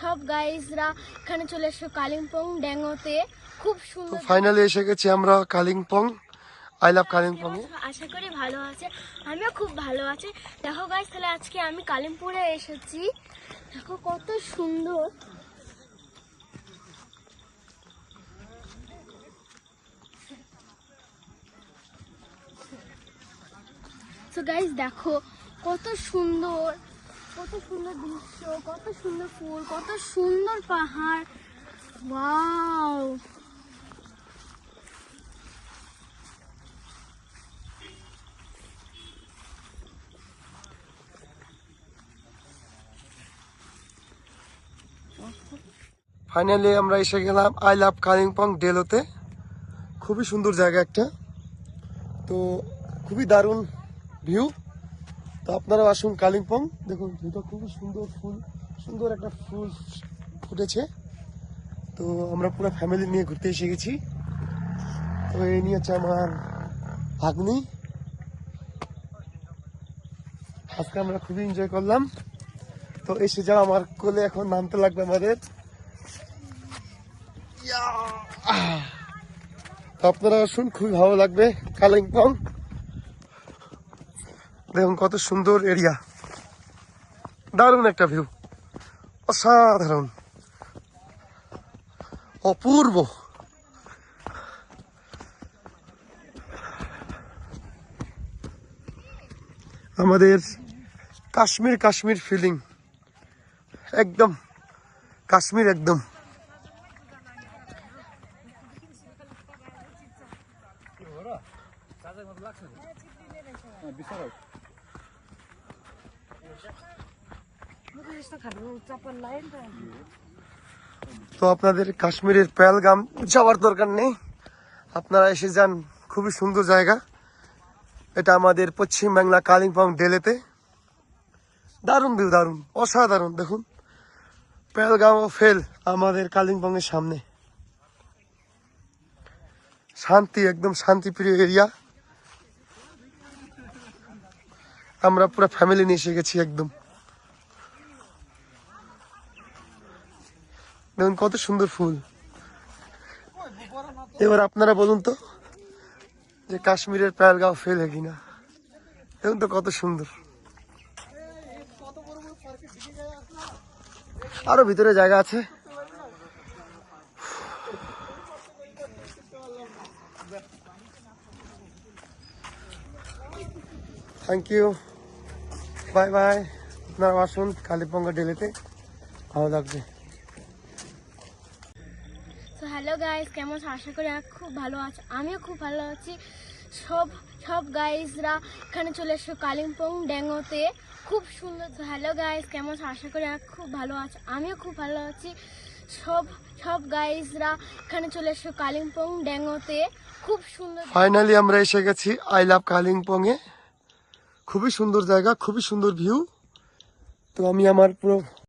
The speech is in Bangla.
সব গাইজরা এখানে চলে এসো কালিম্পং ড্যাঙ্গোতে। খুব সুন্দর। ফাইনালি এসে গেছি আমরা কালিম্পং। আই লাভ কালিম্পং এ। আশা করি ভালো আছে, আমিও খুব ভালো আছি। দেখো গাইজ, তাহলে আজকে আমি কালিম্পুরে এসেছি। দেখো কত সুন্দর। তো গাইজ দেখো কত সুন্দর, কত সুন্দর দৃশ্য, কত সুন্দর ফুল, কত সুন্দর পাহাড়। ওয়াও। ফাইনালি আমরা এসে গেলাম আই লাভ কালিম্পং ডেলোতে। খুবই সুন্দর জায়গা একটা, তো খুবই দারুণ ভিউ। তো আপনারা আসুন কালিম্পং, দেখুন ভিউটা খুবই সুন্দর, সুন্দর একটা ফুল ফুটেছে। তো আমরা পুরো ফ্যামিলি নিয়ে ঘুরতে এসে গেছি। তো এই নিয়ে হচ্ছে আমার ভাগ্নি। আজকে আমরা খুবই এনজয় করলাম। তো এসে যাও আমার কোলে, এখন নামতে লাগবে আমাদের। তো আপনারা আসুন, খুবই ভালো লাগবে কালিম্পং। দেখুন কত সুন্দর এরিয়া, দারুণ একটা ভিউ, অসাধারণ, অপূর্ব। আমাদের কাশ্মীর কাশ্মীর ফিলিং, একদম কাশ্মীর একদম। তো আপনাদের কাশ্মীরের পেহেলগাম যাওয়ার দরকার নেই, আপনারা এসে যান। খুবই সুন্দর জায়গা এটা, আমাদের পশ্চিম বাংলা কালিম্পং ডেলেতে। দারুণ ভিউ, দারুণ, অসাধারণ। দেখুন পেহেলগাম ও ফেল আমাদের কালিম্পং এর সামনে। শান্তি, একদম শান্তিপ্রিয় এরিয়া। আমরা পুরো ফ্যামিলি নিয়ে এসে গেছি একদম। দেখুন কত সুন্দর ফুল। এবার আপনারা বলুন তো যে কাশ্মীরের পেহেলগাঁও ফেল কিনা। দেখুন তো কত সুন্দর। আরো ভিতরে জায়গা আছে। Thank you, bye bye. আপনারা আসুন কালিম্পং ডেলেতে, ভালো লাগবে। তো হ্যালো গাইজ, কেমন আছো? আশা করি খুব ভালো আছে, আমিও খুব ভালো আছি। সব সব গাইজরা এখানে চলে এসো কালিম্পং ড্যাঙ্গোতে। খুব সুন্দর। তো হ্যালো গাইজ, কেমন আছো? আশা করি খুব ভালো আছে, আমিও খুব ভালো আছি। সব সব গাইজরা এখানে চলে এসো কালিম্পং ড্যাঙ্গোতে। খুব সুন্দর। ফাইনালি আমরা এসে গেছি আই লাভ কালিম্পং এ। খুবই সুন্দর জায়গা, খুবই সুন্দর ভিউ। তো আমি আমার পুরো